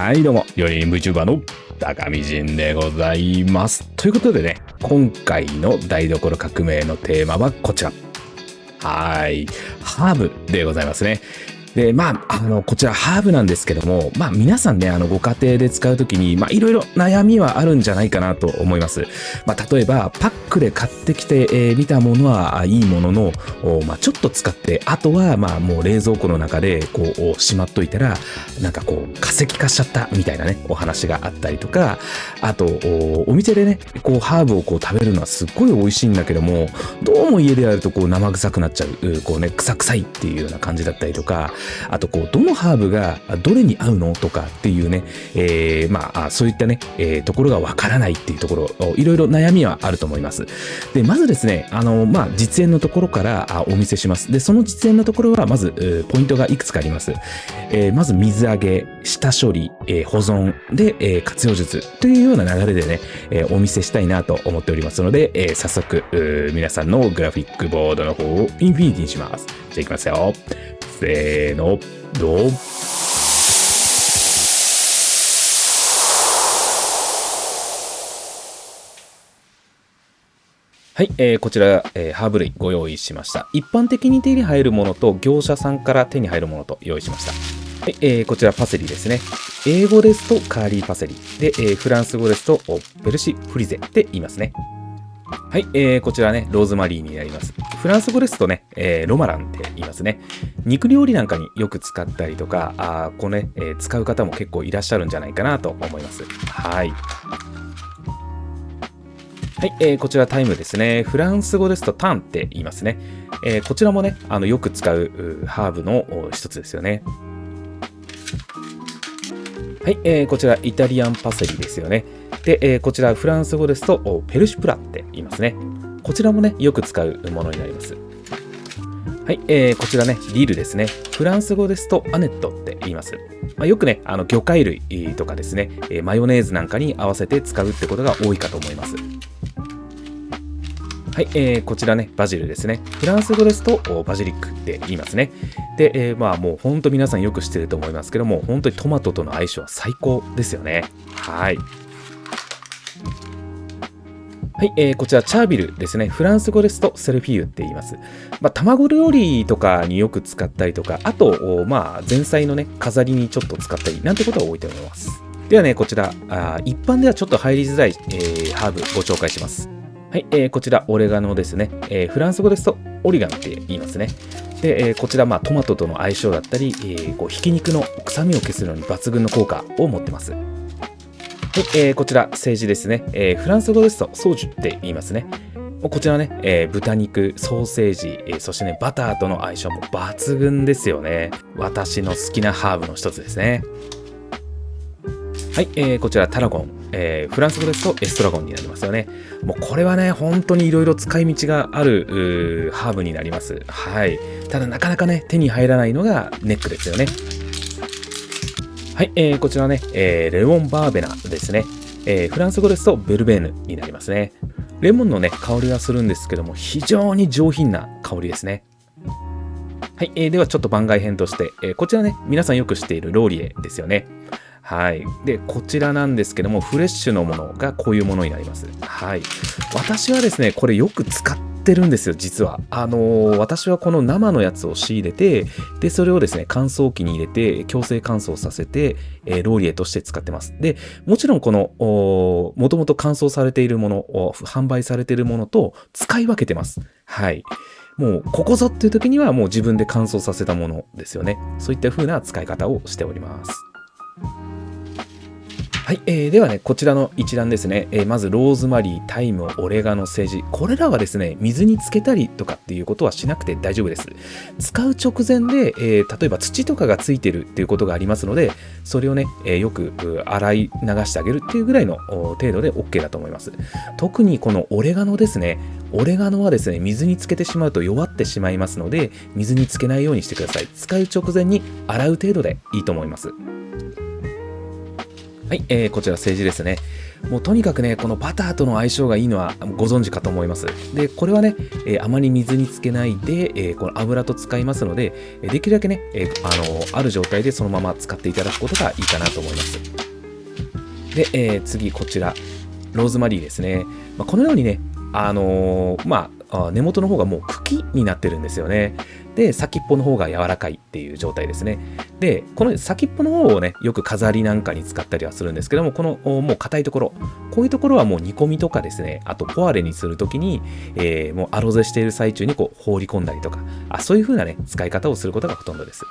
はいどうも、料理人 VTuber の高見仁でございます。ということでね、今回の台所革命のテーマはこちら。はい、ハーブでございますね。で、こちらハーブなんですけども、皆さんね、ご家庭で使うときに、いろいろ悩みはあるんじゃないかなと思います。例えば、パックで買ってきてみたものはいいものの、ちょっと使って、あとは、もう冷蔵庫の中で、しまっといたら、化石化しちゃったみたいなね、お話があったりとか、あと、お店でね、ハーブを食べるのはすっごい美味しいんだけども、どうも家でやると生臭くなっちゃう、臭臭いっていうような感じだったりとか、あとどのハーブがどれに合うのとかっていうね、そういったね、ところがわからないっていうところ、いろいろ悩みはあると思います。で、まずですね、実演のところからお見せします。で、その実演のところはまずポイントがいくつかあります。まず水揚げ、下処理、保存で、活用術というような流れでね、お見せしたいなと思っておりますので、早速皆さんのグラフィックボードの方をインフィニティにします。じゃあいきますよ。せーの、どう？はい、こちら、ハーブ類ご用意しました。一般的に手に入るものと業者さんから手に入るものと用意しました。はい、こちらパセリですね。英語ですとカーリーパセリ。で、フランス語ですとペルシフリゼって言いますね。はい、こちらね、ローズマリーになります。フランス語ですとね、ロマランって言いますね。肉料理なんかによく使ったりとか、使う方も結構いらっしゃるんじゃないかなと思います。はい。はい、こちらタイムですね。フランス語ですとタンって言いますね。こちらもね、よく使うハーブの一つですよね。はい、こちらイタリアンパセリですよね。で、こちらフランス語ですとペルシュプラって言いますね。こちらもね、よく使うものになります。はい、こちらね、ディルですね。フランス語ですとアネットって言います。よくね、魚介類とかですね、マヨネーズなんかに合わせて使うってことが多いかと思います。はい、こちらね、バジルですね。フランス語ですとバジリックって言いますね。で、もう本当皆さんよく知ってると思いますけども、本当にトマトとの相性は最高ですよね。はい。はい、こちらチャービルですね。フランス語ですとセルフィーユって言います。卵料理とかによく使ったりとか、あと、前菜のね、飾りにちょっと使ったり、なんてことが多いと思います。ではね、こちら、一般ではちょっと入りづらい、ハーブご紹介します。はい、こちらオレガノですね。フランス語ですとオリガンって言いますね。で、こちらトマトとの相性だったり、ひき肉の臭みを消すのに抜群の効果を持ってます。はい、こちらセージですね。フランス語ですとソージュって言いますね。こちらね、豚肉、ソーセージ、そしてね、バターとの相性も抜群ですよね。私の好きなハーブの一つですね。はい、こちらタラゴン、フランス語ですとエストラゴンになりますよね。もうこれはね、本当にいろいろ使い道があるハーブになります。はい。ただなかなかね、手に入らないのがネックですよね。はい、こちらね、レモンバーベナですね。フランス語ですとベルベーヌになりますね。レモンのね、香りがするんですけども、非常に上品な香りですね。はい、ではちょっと番外編として、こちらね、皆さんよく知っているローリエですよね。はい。で、こちらなんですけども、フレッシュのものがこういうものになります。はい。私はですね、これよく使ってるんですよ、実は。私はこの生のやつを仕入れて、で、それをですね、乾燥機に入れて、強制乾燥させて、ローリエとして使ってます。で、もちろんこの、もともと乾燥されているものを、販売されているものと使い分けてます。はい。もう、ここぞっていう時にはもう自分で乾燥させたものですよね。そういった風な使い方をしております。はい、ではね、こちらの一覧ですね。まず、ローズマリー、タイム、オレガノ、セージ。これらはですね、水につけたりとかっていうことはしなくて大丈夫です。使う直前で、例えば土とかがついてるっていうことがありますので、それをね、よく洗い流してあげるっていうぐらいの程度で OK だと思います。特にこのオレガノですね。オレガノはですね、水につけてしまうと弱ってしまいますので、水につけないようにしてください。使う直前に洗う程度でいいと思います。はい、こちらセージですね。もうとにかくね、このバターとの相性がいいのはご存知かと思います。で、これはね、あまり水につけないで、この油と使いますので、できるだけね、ある状態でそのまま使っていただくことがいいかなと思います。で、次こちら、ローズマリーですね。このようにね、根元の方がもう茎になってるんですよね。で、先っぽの方が柔らかいっていう状態ですね。で、この先っぽの方をね、よく飾りなんかに使ったりはするんですけども、このもう硬いところ、こういうところはもう煮込みとかですね、あとポワレにするときに、もうアロゼしている最中にこう放り込んだりとか、そういう風なね、使い方をすることがほとんどです。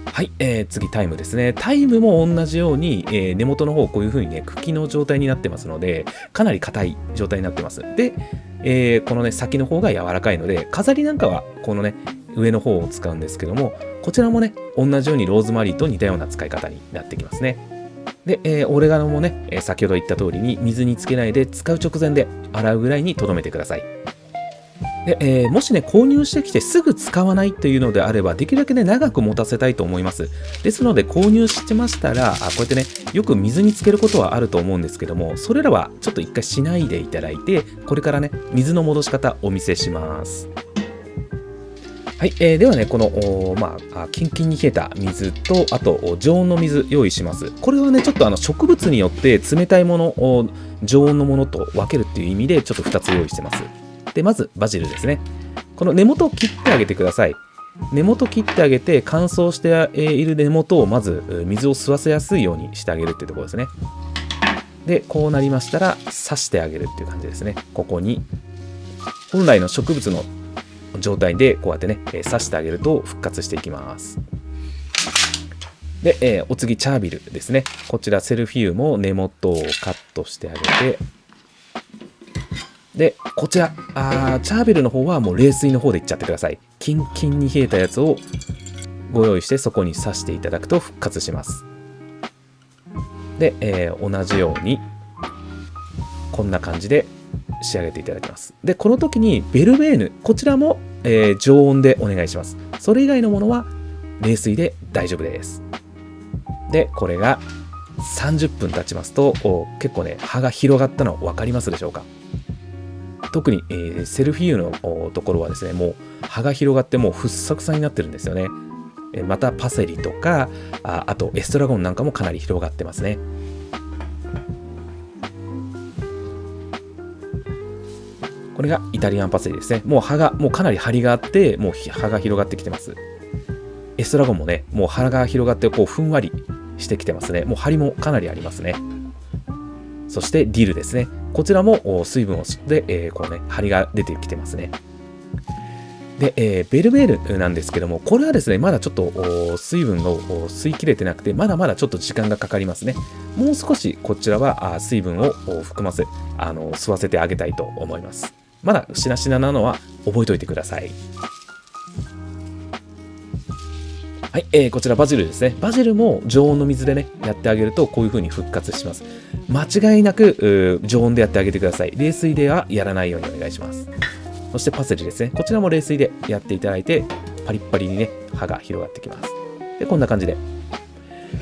はい、次タイムですね。タイムも同じように、根元の方こういう風にね、茎の状態になってますので、かなり硬い状態になってます。で、このね、先の方が柔らかいので、飾りなんかはこのね、上の方を使うんですけども、こちらもね、同じようにローズマリーと似たような使い方になってきますね。で、オレガノもね、先ほど言った通りに水につけないで使う直前で洗うぐらいに留めてください。で、もしね、購入してきてすぐ使わないというのであれば、できるだけね、長く持たせたいと思います。ですので、購入してましたら、こうやってね、よく水につけることはあると思うんですけども、それらはちょっと一回しないでいただいて、これからね、水の戻し方お見せします。はい、ではね、この、キンキンに冷えた水と、あと、常温の水用意します。これはね、ちょっと植物によって冷たいもの、常温のものと分けるっていう意味で、ちょっと2つ用意してます。で、まずバジルですね。この根元を切ってあげてください。根元切ってあげて、乾燥している根元をまず水を吸わせやすいようにしてあげるっていうところですね。で、こうなりましたら、刺してあげるっていう感じですね。ここに、本来の植物の状態でこうやってね、刺してあげると復活していきます。で、お次、チャービルですね。こちら、セルフィウも根元をカットしてあげて、で、こちら、チャービルの方はもう冷水の方でいっちゃってください。キンキンに冷えたやつをご用意して、そこに刺していただくと復活します。で、同じように、こんな感じで仕上げていただきます。で、この時にベルベーヌ、こちらも、常温でお願いします。それ以外のものは冷水で大丈夫です。で、これが30分経ちますと、結構ね、葉が広がったの分かりますでしょうか？特に、セルフィーユのところはですね、もう葉が広がってもうふっさくさになってるんですよね。またパセリとか、あとエストラゴンなんかもかなり広がってますね。これがイタリアンパセリですね。もう葉が、もうかなり張りがあって、もう葉が広がってきてます。エストラゴンもね、もう葉が広がって、こうふんわりしてきてますね。もう張りもかなりありますね。そしてディルですね。こちらも水分を吸って、こうね、張りが出てきてますね。で、ベルベールなんですけども、これはですね、まだちょっと水分を吸い切れてなくて、まだまだちょっと時間がかかりますね。もう少しこちらは水分を含ませ、吸わせてあげたいと思います。まだしなしななのは覚えておいてください。はい、こちらバジルですね。バジルも常温の水でね、やってあげるとこういう風に復活します。間違いなく常温でやってあげてください。冷水ではやらないようにお願いします。そしてパセリですね。こちらも冷水でやっていただいて、パリッパリにね、葉が広がってきます。で、こんな感じで。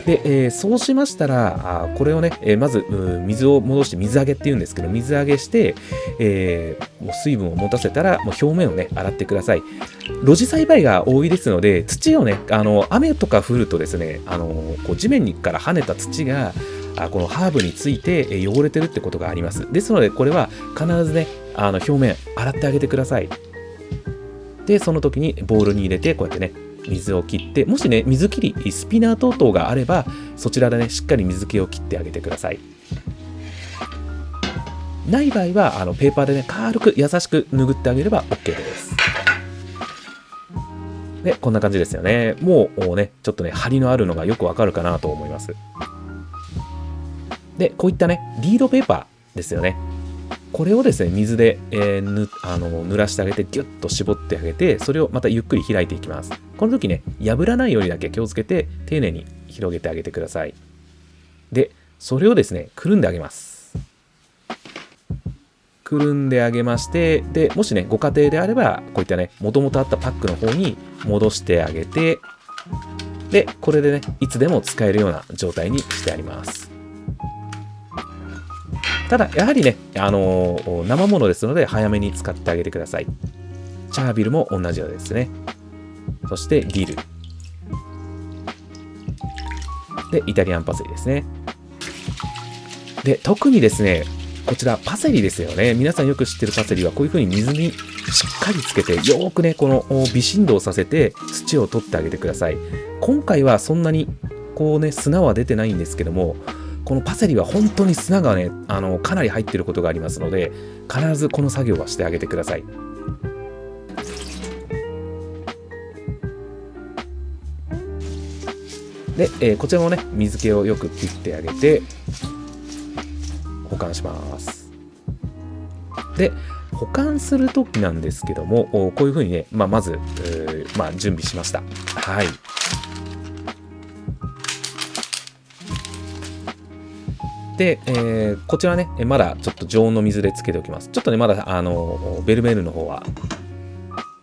で、そうしましたら、これをね、まず水を戻して水揚げっていうんですけど、水揚げして、もう水分を持たせたら、もう表面をね、洗ってください。露地栽培が多いですので、土をね、雨とか降るとですね、こう地面から跳ねた土が、このハーブについて汚れてるってことがあります。ですので、これは必ずね、表面洗ってあげてください。で、その時にボウルに入れて、こうやってね、水を切って、もしね、水切り、スピナー等々があれば、そちらでね、しっかり水気を切ってあげてください。ない場合は、ペーパーでね、軽く優しく拭ってあげれば OK です。で、こんな感じですよね。もうね、ちょっとね、張りのあるのがよくわかるかなと思います。で、こういったね、リードペーパーですよね。これをですね、水で、濡らしてあげて、ギュッと絞ってあげて、それをまたゆっくり開いていきます。この時ね、破らないようにだけ気をつけて、丁寧に広げてあげてください。で、それをですね、くるんであげます。くるんであげまして、で、もしね、ご家庭であれば、こういったね、もともとあったパックの方に戻してあげて、で、これでね、いつでも使えるような状態にしてあります。ただ、やはりね、生ものですので、早めに使ってあげてください。チャービルも同じようですね。そして、ディル。で、イタリアンパセリですね。で、特にですね、こちらパセリですよね。皆さんよく知ってるパセリはこういう風に水にしっかりつけて、よーくね、この微振動させて土を取ってあげてください。今回はそんなにこうね、砂は出てないんですけども、このパセリは本当に砂がね、かなり入ってることがありますので、必ずこの作業はしてあげてください。で、こちらもね、水気をよく切ってあげて、保管します。で、保管するときなんですけども、こういうふうにね、まず、準備しました。はい。で、こちらね、まだちょっと常温の水でつけておきます。ちょっとね、まだ、ベルメールの方は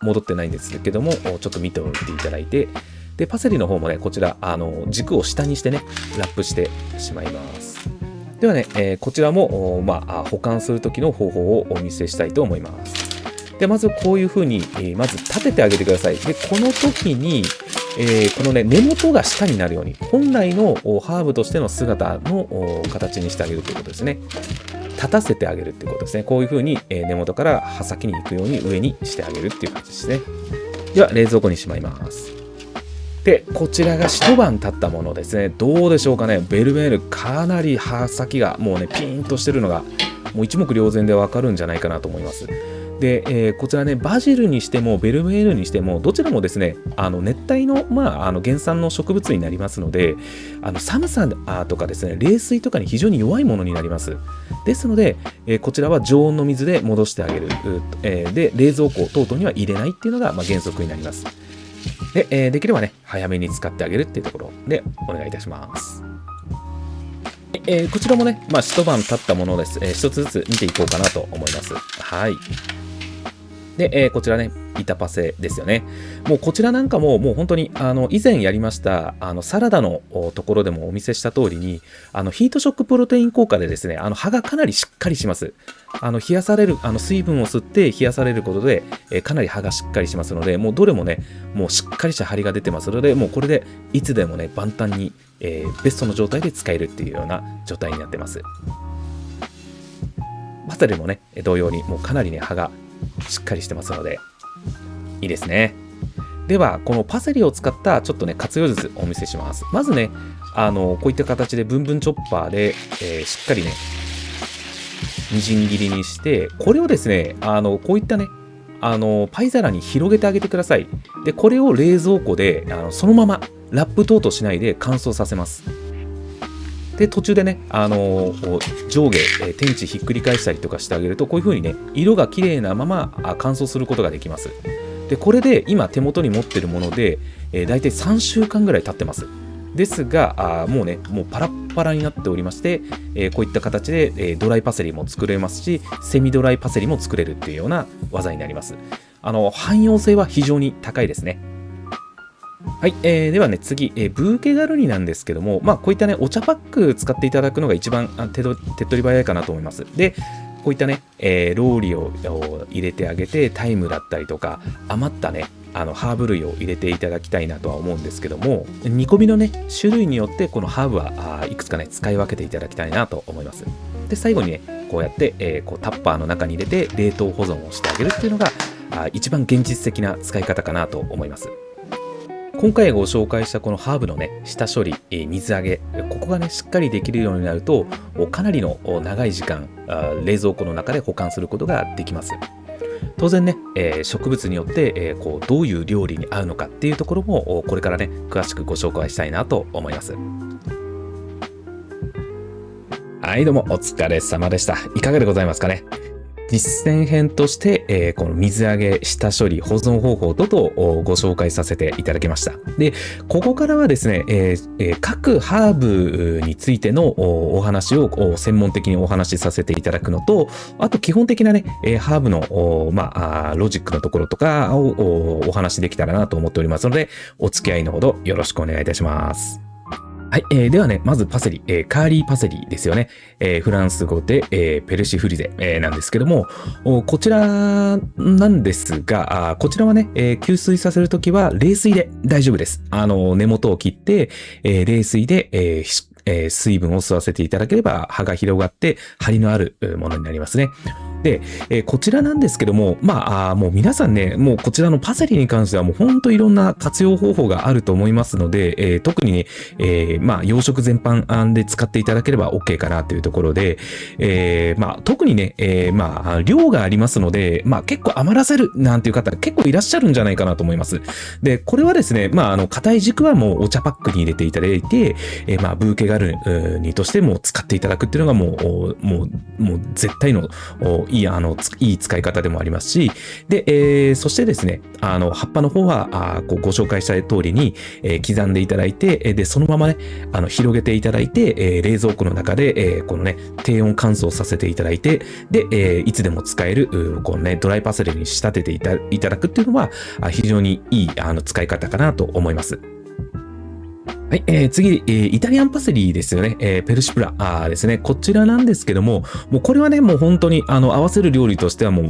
戻ってないんですけども、ちょっと見ておいていただいて、で、パセリの方もね、こちら、軸を下にしてね、ラップしてしまいます。ではね、こちらも、保管するときの方法をお見せしたいと思います。で、まずこういうふうに、まず立ててあげてください。で、この時に、このね、根元が下になるように、本来のハーブとしての姿の形にしてあげるということですね。立たせてあげるっていうことですね。こういうふうに、根元から刃先に行くように上にしてあげるっていう感じですね。では、冷蔵庫にしまいます。で、こちらが一晩経ったものですね。どうでしょうかね。ベルメール、かなり刃先がもうね、ピーンとしてるのが、もう一目瞭然でわかるんじゃないかなと思います。で、こちらね、バジルにしても、ベルメールにしても、どちらもですね、熱帯の、原産の植物になりますので、寒さとかですね、冷水とかに非常に弱いものになります。ですので、こちらは常温の水で戻してあげる。で、冷蔵庫等々には入れないっていうのが、原則になります。で、できればね、早めに使ってあげるっていうところでお願いいたします。こちらもね、一晩経ったものです。一つずつ見ていこうかなと思います。はい。で、こちらね、板パセですよね。もうこちらなんかも、もう本当に、以前やりました、サラダのところでもお見せした通りに、ヒートショックプロテイン効果でですね、葉がかなりしっかりします。冷やされる、水分を吸って冷やされることで、かなり葉がしっかりしますので、もうどれもね、もうしっかりした張りが出てますので、もうこれでいつでもね、万端に、ベストの状態で使えるっていうような状態になってます。パセリもね、同様にもうかなりね、葉がしっかりしてますので、いいですね。では、このパセリを使ったちょっとね、活用術お見せします。まずね、こういった形でブンブンチョッパーで、しっかりね、みじん切りにして、これをですね、こういったね、パイ皿に広げてあげてください。で、これを冷蔵庫で、そのままラップ等々しないで乾燥させます。で、途中でね、上下、天地ひっくり返したりとかしてあげると、こういう風にね、色が綺麗なまま乾燥することができます。で、これで今手元に持ってるもので、だいたい3週間ぐらい経ってます。ですが、もうね、もうパラッパラになっておりまして、こういった形で、ドライパセリも作れますし、セミドライパセリも作れるっていうような技になります。汎用性は非常に高いですね。はい、ではね、次、ブーケガルニなんですけども、こういったね、お茶パック使っていただくのが一番手っ取り早いかなと思います。で、こういったね、ローリを入れてあげて、タイムだったりとか、余ったね、ハーブ類を入れていただきたいなとは思うんですけども、煮込みのね、種類によってこのハーブはいくつかね、使い分けていただきたいなと思います。で、最後にね、こうやって、こうタッパーの中に入れて冷凍保存をしてあげるっていうのが一番現実的な使い方かなと思います。今回ご紹介したこのハーブのね、下処理、水揚げ、ここがね、しっかりできるようになると、かなりの長い時間、冷蔵庫の中で保管することができます。当然ね、植物によって、こうどういう料理に合うのかっていうところも、これからね、詳しくご紹介したいなと思います。はい、どうもお疲れ様でした。いかがでございますかね。実践編として、この水揚げ、下処理、保存方法等々ご紹介させていただきました。で、ここからはですね、各ハーブについてのお話を専門的にお話しさせていただくのと、あと基本的なね、ハーブのロジックのところとかをお話しできたらなと思っておりますので、お付き合いのほどよろしくお願いいたします。はい、ではね、まずパセリ、カーリーパセリですよね。フランス語で、ペルシフリゼ、なんですけども、こちらなんですが、こちらはね、吸水させるときは冷水で大丈夫です。根元を切って、冷水で、水分を吸わせていただければ葉が広がって張りのあるものになりますね。で、こちらなんですけども、もう皆さんね、もうこちらのパセリに関してはもうほんといろんな活用方法があると思いますので、特にね、養殖全般で使っていただければ OK かなというところで、特にね、量がありますので、結構余らせるなんていう方結構いらっしゃるんじゃないかなと思います。で、これはですね、硬い軸はもうお茶パックに入れていただいて、ブーケガルニとしても使っていただくっていうのがもう絶対のいい使い方でもありますし、で、そしてですね、葉っぱの方はご紹介した通りに、刻んでいただいて、で、そのままね、広げていただいて、冷蔵庫の中で、このね、低温乾燥させていただいて、で、いつでも使える、このね、ドライパセリに仕立てていただくっていうのは、非常にいい使い方かなと思います。はい、次、イタリアンパセリですよね。ペルシプラですね。こちらなんですけども、もうこれはね、もう本当に、合わせる料理としてはもう、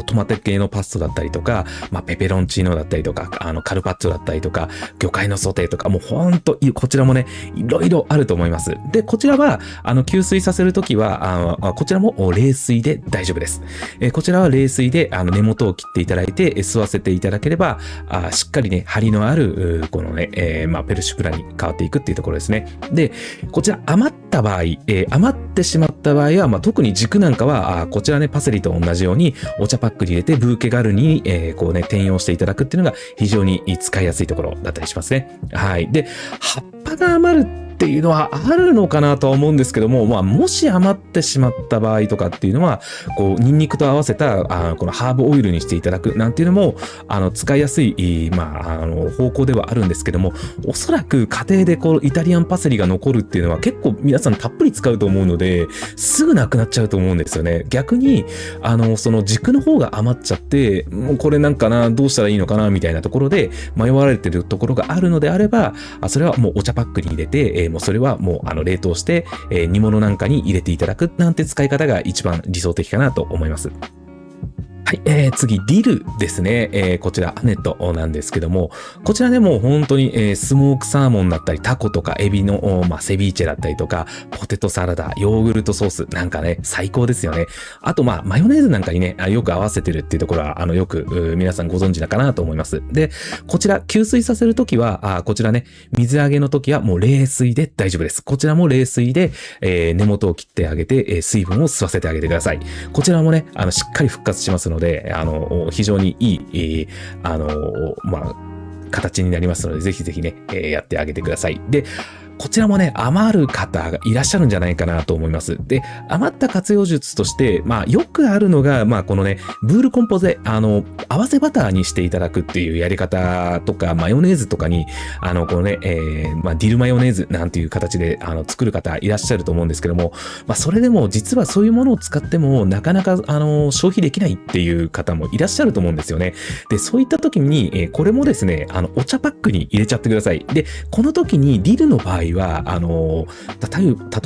トマト系のパスタだったりとか、ペペロンチーノだったりとか、カルパッチョだったりとか、魚介のソテーとか、もう本当、こちらもね、いろいろあると思います。で、こちらは、吸水させるときは、こちらも冷水で大丈夫です。こちらは冷水で、根元を切っていただいて、吸わせていただければ、しっかりね、張りのある、このね、ペルシプラに変わっていくっていうところですね。で、こちら余った場合、余ってしまった場合は、特に軸なんかは、こちらね、パセリと同じようにお茶パックに入れてブーケガルに、こうね、転用していただくっていうのが非常に使いやすいところだったりしますね。はい。で、葉っぱが余るっていうのはあるのかなとは思うんですけども、もし余ってしまった場合とかっていうのは、こう、ニンニクと合わせた、このハーブオイルにしていただくなんていうのも、使いやすい、方向ではあるんですけども、おそらく家庭でこう、イタリアンパセリが残るっていうのは結構皆さんたっぷり使うと思うので、すぐなくなっちゃうと思うんですよね。逆に、その軸の方が余っちゃって、もうこれなんかな、どうしたらいいのかな、みたいなところで迷われてるところがあるのであれば、それはもうお茶パックに入れて、もうそれはもう冷凍して、煮物なんかに入れていただくなんて使い方が一番理想的かなと思います。はい、次、ディルですね。こちら、アネットなんですけども、こちらね、もう本当に、スモークサーモンだったり、タコとかエビの、セビーチェだったりとか、ポテトサラダ、ヨーグルトソースなんかね、最高ですよね。あと、マヨネーズなんかにね、よく合わせてるっていうところは、よく、皆さんご存知だかなと思います。で、こちら、吸水させるときは、こちらね、水揚げのときはもう冷水で大丈夫です。こちらも冷水で、根元を切ってあげて、水分を吸わせてあげてください。こちらもね、しっかり復活しますので、非常にいい、形になりますので、ぜひぜひね、やってあげてください。で、こちらもね、余る方がいらっしゃるんじゃないかなと思います。で、余った活用術として、よくあるのが、このね、ブールコンポゼ、合わせバターにしていただくっていうやり方とか、マヨネーズとかに、このね、ディルマヨネーズなんていう形で、作る方いらっしゃると思うんですけども、それでも実はそういうものを使っても、なかなか、消費できないっていう方もいらっしゃると思うんですよね。で、そういった時に、これもですね、お茶パックに入れちゃってください。で、この時にディルの場合は、例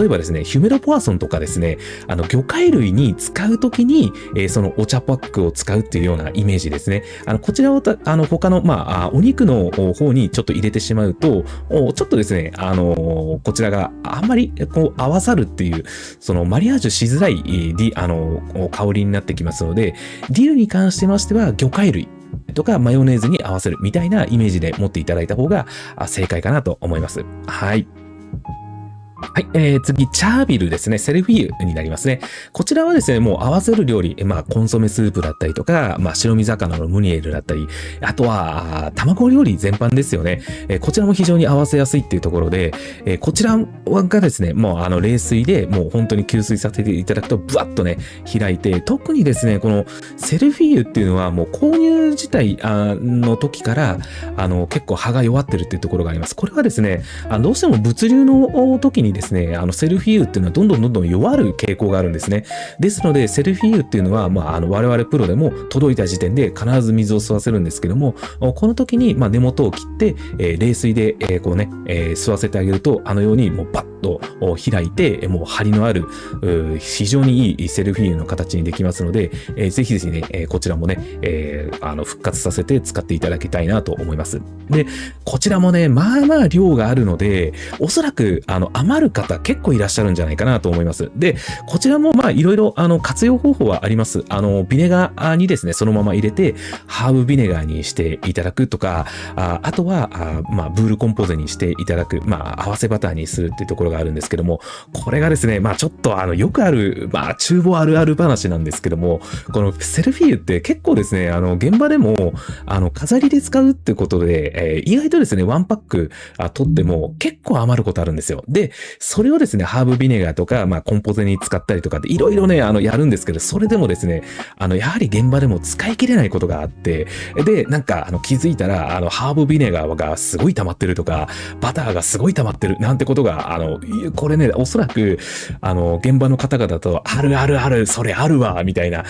えばですね、ヒュメロポワソンとかですね、魚介類に使うときに、そのお茶パックを使うっていうようなイメージですね。こちらを他の、お肉の方にちょっと入れてしまうと、ちょっとですね、こちらがあんまりこう合わさるっていう、そのマリアージュしづらい、香りになってきますので、ディルに関してましては魚介類とかマヨネーズに合わせるみたいなイメージで持っていただいた方が正解かなと思います。はい。はい、次、チャービルですね。セルフィユになりますね。こちらはですね、もう合わせる料理、コンソメスープだったりとか、白身魚のムニエルだったり、あとは、卵料理全般ですよね。こちらも非常に合わせやすいっていうところで、こちらがですね、もう冷水でもう本当に吸水させていただくと、ブワッとね、開いて、特にですね、このセルフィユっていうのはもう購入自体の時から、結構葉が弱ってるっていうところがあります。これはですね、どうしても物流の時ににですね、セルフィーユっていうのはどんどん弱る傾向があるんですね。ですので、セルフィーユっていうのは、我々プロでも届いた時点で必ず水を吸わせるんですけども、この時に、根元を切って、冷水で、吸わせてあげると、あのようにもうバッと開いて、もう張りのある、非常にいいセルフィーユの形にできますので、ぜひぜひね、こちらもね、復活させて使っていただきたいなと思います。で、こちらもね、量があるので、おそらく、余る方結構いらっしゃるんじゃないかなと思います。で、こちらもいろいろ、活用方法はあります。ビネガーにですね、そのまま入れて、ハーブビネガーにしていただくとか、あとは、ブールコンポゼにしていただく、合わせバターにするっていうところがあるんですけども、これがですね、ちょっとよくある、厨房あるある話なんですけども、このセルフィーユって結構ですね、現場でも、飾りで使うってことで、意外とですね、ワンパック取っても結構余ることあるんですよ。で、それをですね、ハーブビネガーとか、コンポゼに使ったりとかで、いろいろね、やるんですけど、それでもですね、やはり現場でも使い切れないことがあって、で、気づいたら、ハーブビネガーがすごい溜まってるとか、バターがすごい溜まってるなんてことが、これね、おそらく、現場の方々と、あるあるある、それあるわ、みたいな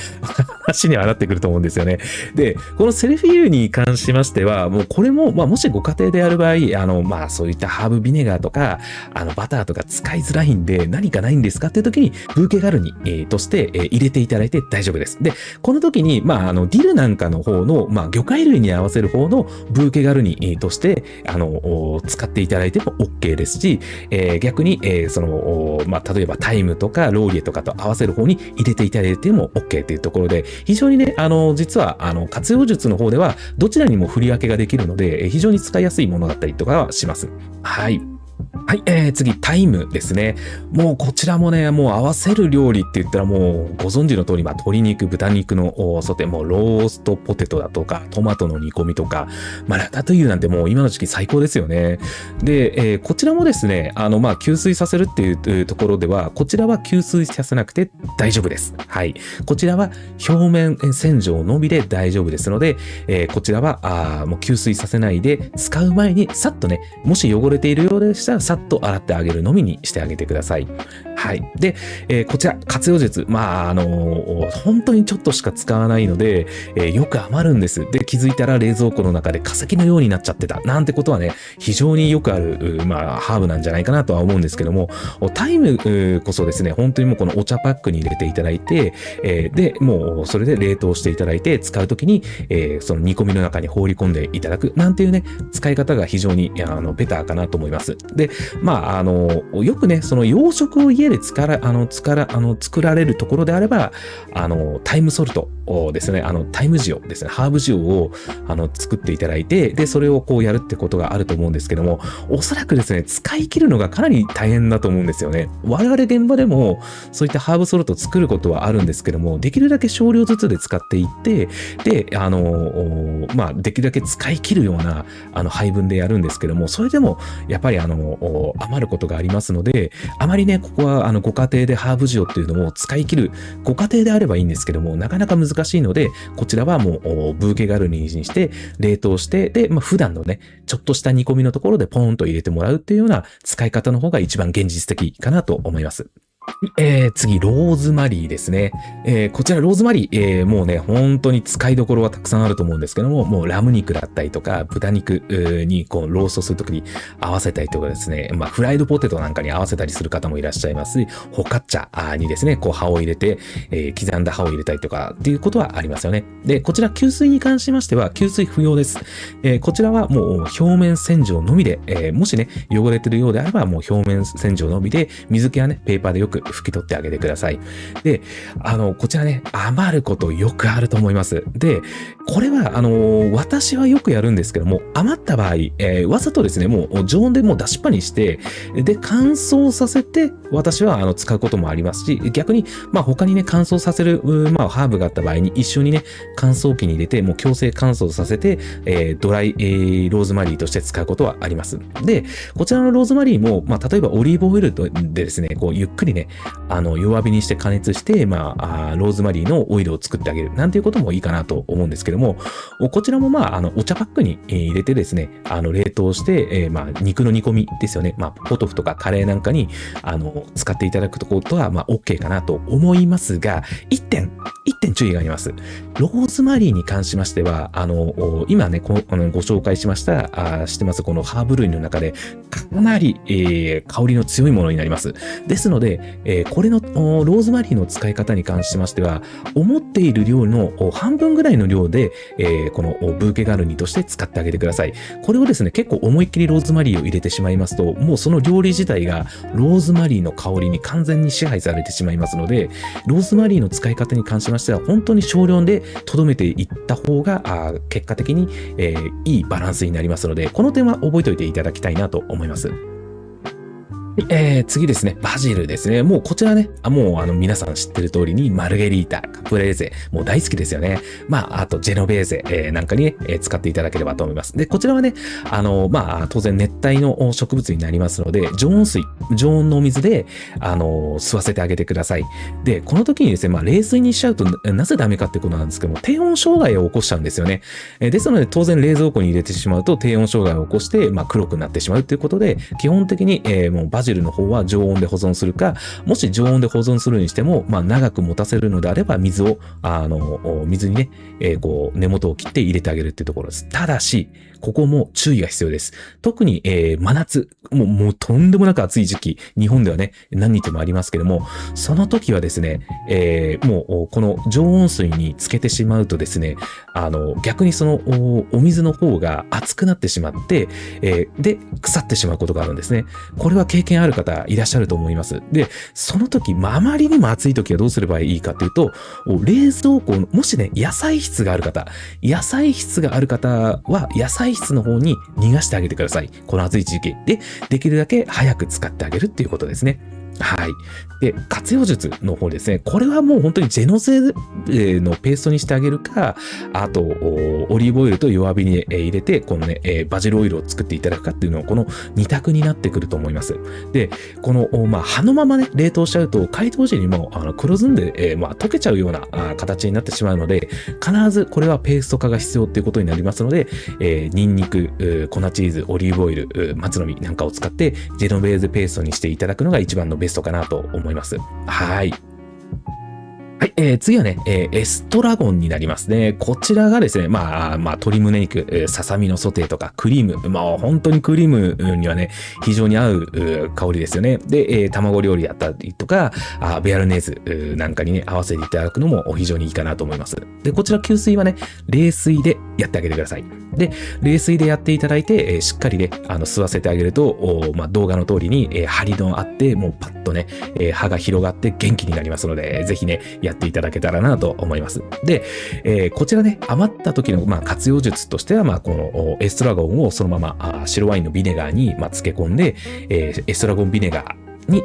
話にはなってくると思うんですよね。で、このセルフィーユに関しましては、もうこれも、もしご家庭でやる場合、そういったハーブビネガーとか、バターとか使いづらいんで、何かないんですかっていう時に、ブーケガルニ、として、入れていただいて大丈夫です。で、この時に、ディルなんかの方の、魚介類に合わせる方のブーケガルニ、として、使っていただいても OK ですし、逆に、例えばタイムとかローリエとかと合わせる方に入れていただいても OK っていうところで、非常にね、実は、活用術の方では、どちらにも振り分けができるので、非常に使いやすいものだったりとかはします。はい。はい、次、タイムですね。もうこちらもね、もう合わせる料理って言ったらもうご存知の通り、鶏肉、豚肉のソテー、もうローストポテトだとか、トマトの煮込みとか、ラタトゥイユなんてもう今の時期最高ですよね。で、こちらもですね、吸水させるっていうところでは、こちらは吸水させなくて大丈夫です。はい。こちらは表面洗浄のみで大丈夫ですので、こちらは、もう吸水させないで、使う前にさっとね、もし汚れているようでしたら、さっと洗ってあげるのみにしてあげてください。はい。で、こちら、活用術。本当にちょっとしか使わないので、よく余るんです。で、気づいたら冷蔵庫の中で化石のようになっちゃってた。なんてことはね、非常によくある、ハーブなんじゃないかなとは思うんですけども、タイムこそですね、本当にもうこのお茶パックに入れていただいて、で、もうそれで冷凍していただいて、使うときに、その煮込みの中に放り込んでいただく、なんていうね、使い方が非常に、ベターかなと思います。で、よくね、その洋食を家で作られるところであれば、タイムソルトをですね、タイム塩ですね、ハーブ塩を、作っていただいて、で、それをこうやるってことがあると思うんですけども、おそらくですね、使い切るのがかなり大変だと思うんですよね。我々現場でも、そういったハーブソルトを作ることはあるんですけども、できるだけ少量ずつで使っていって、で、できるだけ使い切るような、配分でやるんですけども、それでも、やっぱり余ることがありますので、あまりね、ここはご家庭でハーブ塩っていうのを使い切る、ご家庭であればいいんですけども、なかなか難しいので、こちらはもうブーケガルニにして、冷凍して、で、普段のね、ちょっとした煮込みのところでポーンと入れてもらうっていうような使い方の方が一番現実的かなと思います。次、ローズマリーですね。こちらローズマリー、もうね、本当に使いどころはたくさんあると思うんですけども、もうラム肉だったりとか、豚肉にこうローストするときに合わせたりとかですね、フライドポテトなんかに合わせたりする方もいらっしゃいますし、ホカッチャにですね、こう葉を入れて、刻んだ葉を入れたりとかっていうことはありますよね。で、こちら吸水に関しましては、吸水不要です。こちらはもう表面洗浄のみで、もしね、汚れてるようであれば、もう表面洗浄のみで、水気はね、ペーパーでよく拭き取ってあげてください。で、こちらね、余ることよくあると思います。で、これは、私はよくやるんですけども、余った場合、わざとですね、もう常温でもう出しっぱにして、で、乾燥させて、私は使うこともありますし、逆に、他にね、乾燥させる、ハーブがあった場合に一緒にね、乾燥機に入れて、もう強制乾燥させて、ドライ、ローズマリーとして使うことはあります。で、こちらのローズマリーも、例えばオリーブオイルでですね、こう、ゆっくりね、ね、弱火にして加熱して、ローズマリーのオイルを作ってあげるなんていうこともいいかなと思うんですけども、こちらもお茶パックに入れてですね、冷凍して、肉の煮込みですよね。ポトフとかカレーなんかに、使っていただくことは、OK かなと思いますが、一点注意があります。ローズマリーに関しましては、今ね、ご紹介しました、してます、このハーブ類の中で、かなり、香りの強いものになります。ですので、これのローズマリーの使い方に関しましては、思っている量の半分ぐらいの量で、このブーケガルニとして使ってあげてください。これをですね、結構思いっきりローズマリーを入れてしまいますと、もうその料理自体がローズマリーの香りに完全に支配されてしまいますので、ローズマリーの使い方に関しましては、本当に少量で留めていった方が、結果的に、いいバランスになりますので、この点は覚えておいていただきたいなと思います。次ですね。バジルですね。もうこちらね、もう皆さん知ってる通りにマルゲリータ、カプレーゼ、もう大好きですよね。あとジェノベーゼ、なんかにね、使っていただければと思います。で、こちらはね、当然熱帯の植物になりますので、常温のお水で、吸わせてあげてください。で、この時にですね、冷水にしちゃうとなぜダメかってことなんですけども、低温障害を起こしちゃうんですよね。ですので、当然冷蔵庫に入れてしまうと低温障害を起こして、黒くなってしまうということで、基本的に、もうバジルの方は常温で保存するか、もし常温で保存するにしても、長く持たせるのであれば、水にね、根元を切って入れてあげるっていうところです。ただし、ここも注意が必要です。特に、真夏、もうとんでもなく暑い時期、日本ではね、何日もありますけども、その時はですね、もうこの常温水につけてしまうとですね、逆にそのお水の方が熱くなってしまって、で、腐ってしまうことがあるんですね。これは経験ある方いらっしゃると思います。で、その時、あまりにも暑い時はどうすればいいかというと、冷蔵庫、もしね、野菜室がある方は、野菜室の方に逃がしてあげてください。この暑い時期で、できるだけ早く使ってあげるっていうことですね。はい。で、活用術の方ですね。これはもう本当にジェノゼのペーストにしてあげるか、あと、オリーブオイルと弱火に入れて、このね、バジルオイルを作っていただくかっていうのは、この2択になってくると思います。で、この、葉のままね、冷凍しちゃうと、解凍時にも黒ずんで、溶けちゃうような形になってしまうので、必ずこれはペースト化が必要っていうことになりますので、ニンニク、粉チーズ、オリーブオイル、松の実なんかを使って、ジェノベーゼペーストにしていただくのが一番のベストかなと思います。はい。はい、次はね、エストラゴンになりますね。こちらがですね、鶏胸肉、ささみのソテーとか、クリーム、本当にクリームにはね、非常に合う香りですよね。で、卵料理だったりとか、ベアルネーズなんかにね、合わせていただくのも非常にいいかなと思います。で、こちら吸水はね、冷水でやってあげてください。で、冷水でやっていただいて、しっかりね、吸わせてあげると、動画の通りに、張りのあって、もうパッとね、歯が広がって元気になりますので、ぜひね、やっていただけたらなと思います。で、こちらね、余った時の、活用術としては、このエストラゴンをそのまま白ワインのビネガーに、漬け込んで、エストラゴンビネガーに、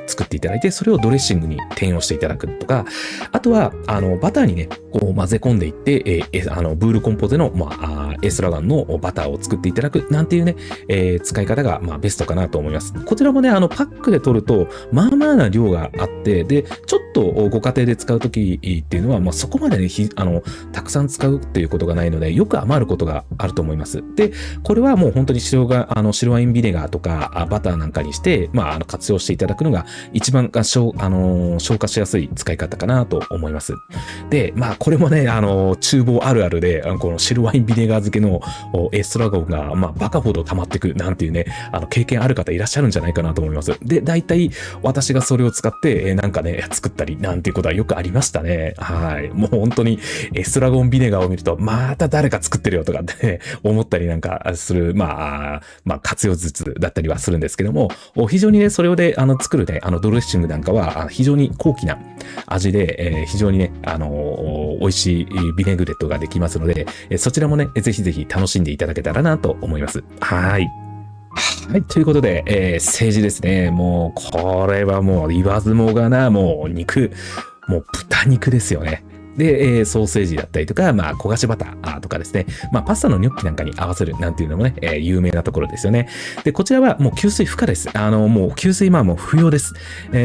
作っていただいて、それをドレッシングに転用していただくとか、あとは、バターにね、こう混ぜ込んでいって、ブールコンポゼの、エストラガンのバターを作っていただくなんていうね、使い方が、ベストかなと思います。こちらもね、パックで取ると、まあまあな量があって、で、ちょっとご家庭で使うときっていうのは、そこまでね、たくさん使うっていうことがないので、よく余ることがあると思います。で、これはもう本当に白ワインビネガーとか、バターなんかにして、活用していただくのが一番消化しやすい使い方かなと思います。で、これもね、厨房あるあるで、この白ワインビネガー漬けのエストラゴンが、バカほど溜まってくなんていうね、経験ある方いらっしゃるんじゃないかなと思います。で、大体私がそれを使って、なんかね、作ったりなんていうことはよくありましたね。はい。もう本当にエストラゴンビネガーを見ると、また誰か作ってるよとかってね、思ったりなんかする、活用術だったりはするんですけども、非常にね、それで作るね、ドレッシングなんかは非常に高貴な味で、非常にね、美味しいビネグレットができますので、そちらもね、ぜひぜひ楽しんでいただけたらなと思います。はい。はい。ということで、政治ですね。もう、これはもう言わずもがな、もう肉、もう豚肉ですよね。で、ソーセージだったりとか、まあ、焦がしバターとかですね、まあ、パスタのニョッキなんかに合わせるなんていうのもね、有名なところですよね。で、こちらはもう吸水不可です。もう吸水もう不要です。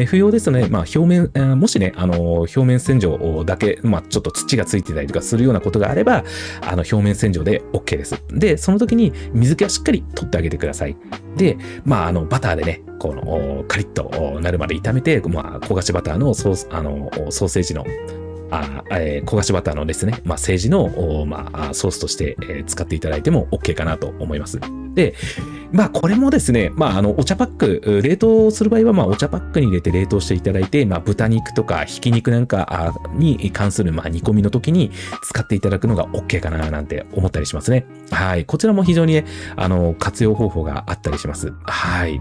不要ですので、まあ、表面、もしね、表面洗浄だけ、まあ、ちょっと土がついてたりとかするようなことがあれば、表面洗浄で OK です。で、その時に水気はしっかり取ってあげてください。で、まあ、バターでね、この、カリッとなるまで炒めて、まあ、焦がしバターのソーセージの焦がしバターのですね、まあ、セージの、まあ、ソースとして、使っていただいても OK かなと思います。で、まあ、これもですね、まあ、お茶パック、冷凍する場合は、まあ、お茶パックに入れて冷凍していただいて、まあ、豚肉とかひき肉なんかに関する、まあ、煮込みの時に使っていただくのが OK かななんて思ったりしますね。はい。こちらも非常にね、活用方法があったりします。はい。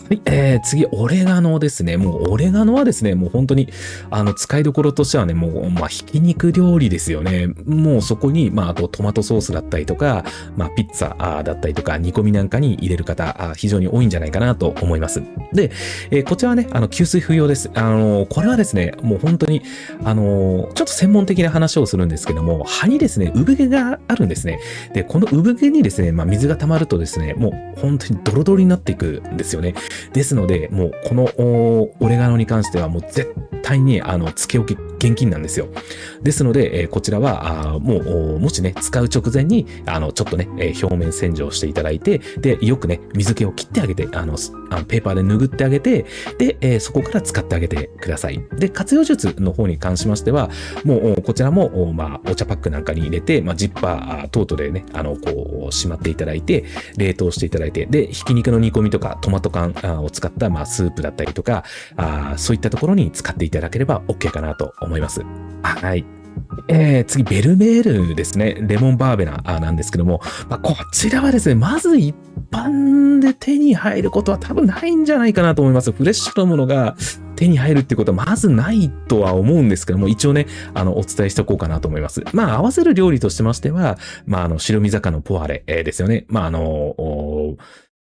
はい、次、オレガノですね。もう、オレガノはですね、もう本当に、使いどころとしてはね、もう、まあ、ひき肉料理ですよね。もうそこに、まあ、あとトマトソースだったりとか、まあ、ピッツァだったりとか、煮込みなんかに入れる方、非常に多いんじゃないかなと思います。で、こちらはね、吸水不要です。これはですね、もう本当に、ちょっと専門的な話をするんですけども、葉にですね、産毛があるんですね。で、この産毛にですね、まあ、水が溜まるとですね、もう本当にドロドロになっていくんですよね。ですので、もうこのオレガノに関してはもう絶対につけ置き厳禁なんですよ。ですので、こちらはもしね、使う直前にちょっとね、表面洗浄していただいて、で、よくね、水気を切ってあげて、ペーパーで拭ってあげて、で、そこから使ってあげてください。で、活用術の方に関しましては、もうこちらも、まあ、お茶パックなんかに入れて、まあ、ジッパー等々でね、こう、しまっていただいて、冷凍していただいて、で、ひき肉の煮込みとか、トマト缶を使った、まあ、スープだったりとか、そういったところに使っていただければ OK かなと思います。はい。次、ベルメールですね。レモンバーベナなんですけども、まあ、こちらはですね、まず一般で手に入ることは多分ないんじゃないかなと思います。フレッシュなものが手に入るってことはまずないとは思うんですけども、一応ね、お伝えしておこうかなと思います。まあ、合わせる料理としましては、まあ、白身魚のポワレ、ですよね。まあ、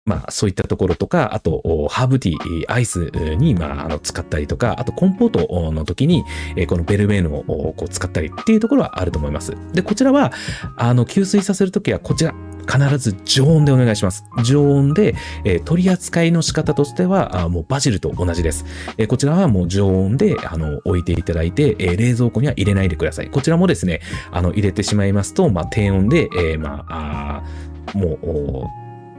まあ、そういったところとか、あと、ハーブティー、アイスに、まあ、使ったりとか、あと、コンポートの時に、このベルベーヌをこう使ったりっていうところはあると思います。で、こちらは、吸水させるときは、こちら、必ず常温でお願いします。常温で、取り扱いの仕方としては、もうバジルと同じです。こちらはもう常温で、置いていただいて、冷蔵庫には入れないでください。こちらもですね、入れてしまいますと、まあ、低温で、もう、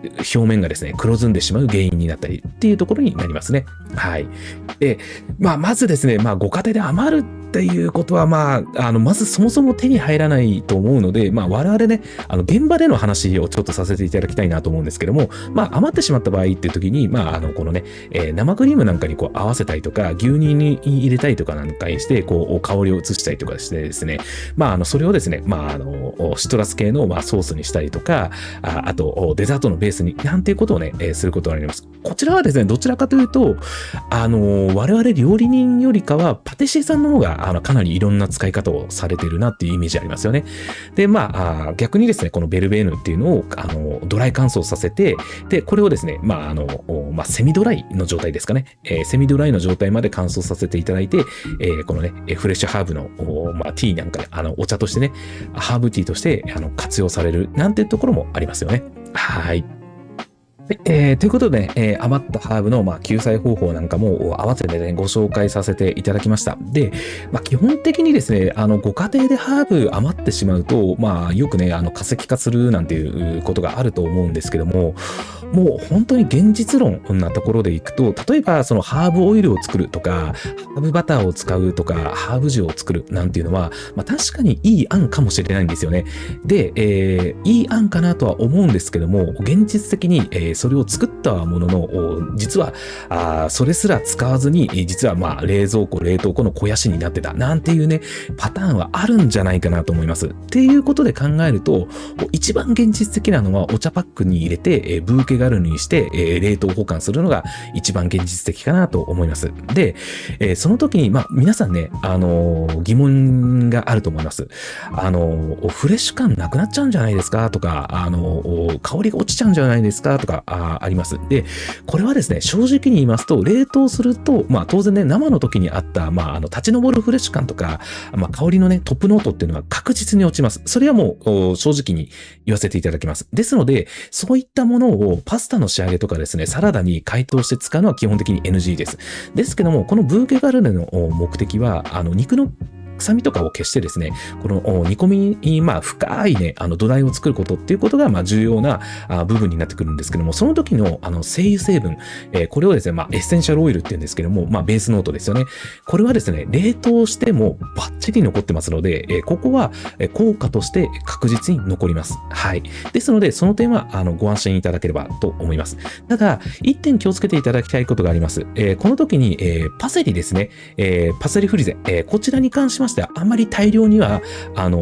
表面がですね、黒ずんでしまう原因になったりっていうところになりますね。はい。で、まあ、まずですね、まあ、ご家庭で余るっていうことは、まあ、まずそもそも手に入らないと思うので、まあ、我々ね、現場での話をちょっとさせていただきたいなと思うんですけども、まあ、余ってしまった場合っていう時に、まあ、このね、生クリームなんかにこう合わせたりとか、牛乳に入れたりとかなんかにして、こう、香りを移したりとかしてですね、まあ、それをですね、まあ、シトラス系の、まあ、ソースにしたりとか、あと、デザートのベースに、なんていうことをね、することがあります。こちらはですね、どちらかというと、我々料理人よりかは、パティシエさんの方が、かなりいろんな使い方をされているなっていうイメージありますよね。で、まあ、逆にですね、このベルベーヌっていうのを、ドライ乾燥させて、で、これをですね、まあ、まあ、セミドライの状態ですかね。セミドライの状態まで乾燥させていただいて、このね、フレッシュハーブの、まあ、ティーなんか、お茶としてね、ハーブティーとして、活用されるなんていうところもありますよね。はい。ということで、余ったハーブの、まあ、救済方法なんかも合わせてね、ご紹介させていただきました。で、まあ、基本的にですね、ご家庭でハーブ余ってしまうと、まあ、よくね、化石化するなんていうことがあると思うんですけども、もう本当に現実論なところでいくと、例えばそのハーブオイルを作るとか、ハーブバターを使うとか、ハーブ塩を作るなんていうのは、まあ、確かにいい案かもしれないんですよね。で、いい案かなとは思うんですけども、現実的に、それを作ったものの、実はそれすら使わずに、実はまあ冷蔵庫、冷凍庫の肥やしになってたなんていうね、パターンはあるんじゃないかなと思います。っていうことで考えると、一番現実的なのはお茶パックに入れて、ブーケガルニにして、冷凍保管するのが一番現実的かなと思います。で、その時に、皆さんね、疑問があると思います。フレッシュ感なくなっちゃうんじゃないですかとか、香りが落ちちゃうんじゃないですかとか、あります。で、これはですね、正直に言いますと、冷凍すると、当然ね、生の時にあった、立ち上るフレッシュ感とか、香りのね、トップノートっていうのは確実に落ちます。それはもう、正直に言わせていただきます。ですので、そういったものをパスタの仕上げとかですね、サラダに解凍して使うのは基本的に NG です。ですけども、このブーケガルネの目的は、肉の臭みとかを消してですね、この煮込みに、深いね、土台を作ることっていうことが、重要な部分になってくるんですけども、その時の、精油成分、これをですね、エッセンシャルオイルって言うんですけども、ベースノートですよね。これはですね、冷凍してもバッチリ残ってますので、ここは効果として確実に残ります。はい。ですので、その点は、ご安心いただければと思います。ただ、一点気をつけていただきたいことがあります。この時に、パセリですね、パセリフリゼ、こちらに関しましてはあんまり大量には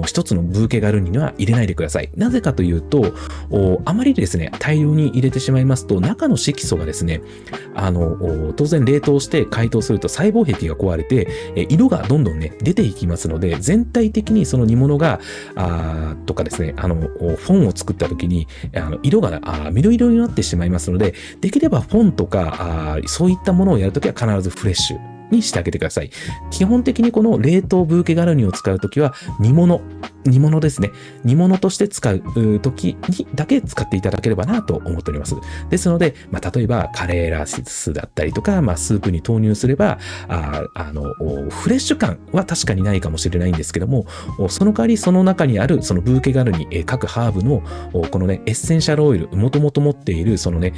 一つのブーケガルニには入れないでください。なぜかというと、あまりですね大量に入れてしまいますと中の色素がですね当然冷凍して解凍すると細胞壁が壊れて色がどんどんね出ていきますので、全体的にその煮物がとかですねフォンを作った時に色が緑色になってしまいますので、できればフォンとかそういったものをやるときは必ずフレッシュにしてあげてください。基本的にこの冷凍ブーケガルニを使うときは煮物ですね。煮物として使うときにだけ使っていただければなと思っております。ですので、例えばカレーライスだったりとか、スープに投入すれば、フレッシュ感は確かにないかもしれないんですけども、その代わりその中にあるそのブーケガルニ、各ハーブのこのね、エッセンシャルオイル、もともと持っているそのね、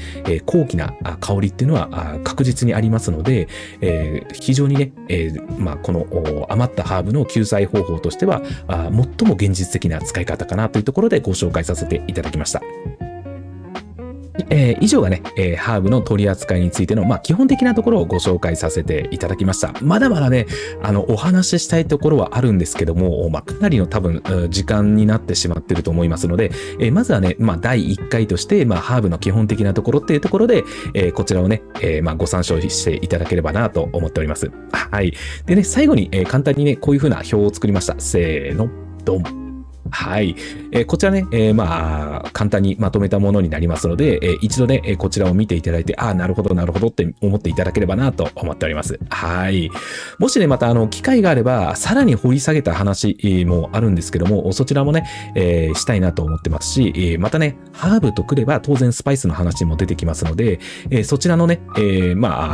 高貴な香りっていうのは確実にありますので、非常にね、この余ったハーブの救済方法としては最も現実的な使い方かなというところでご紹介させていただきました。以上がね、ハーブの取り扱いについての、基本的なところをご紹介させていただきました。まだまだね、お話ししたいところはあるんですけども、かなりの多分、時間になってしまっていると思いますので、まずはね、第1回として、ハーブの基本的なところっていうところで、こちらをね、ご参照していただければなと思っております。はい。でね、最後に、簡単にね、こういう風な表を作りました。せーの、ドン。はい。こちらね、簡単にまとめたものになりますので、一度ね、こちらを見ていただいて、なるほどって思っていただければなと思っております。はい。もしね、また機会があれば、さらに掘り下げた話もあるんですけども、そちらもね、したいなと思ってますし、またね、ハーブとくれば当然スパイスの話も出てきますので、そちらのね、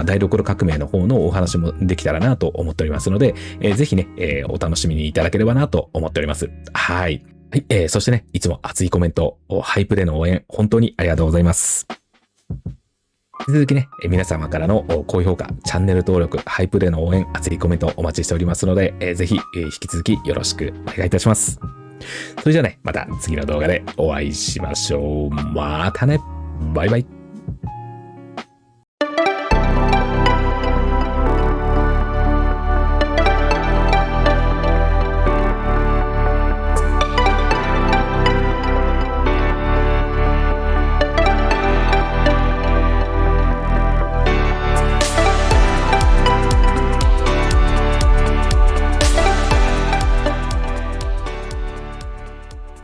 台所革命の方のお話もできたらなと思っておりますので、ぜひね、お楽しみにいただければなと思っております。はい。はい、そしてね、いつも熱いコメント、ハイプでの応援、本当にありがとうございます。引き続きね、皆様からの高評価、チャンネル登録、ハイプでの応援、熱いコメントお待ちしておりますので、ぜひ、引き続きよろしくお願いいたします。それじゃあね、また次の動画でお会いしましょう。またね。バイバイ。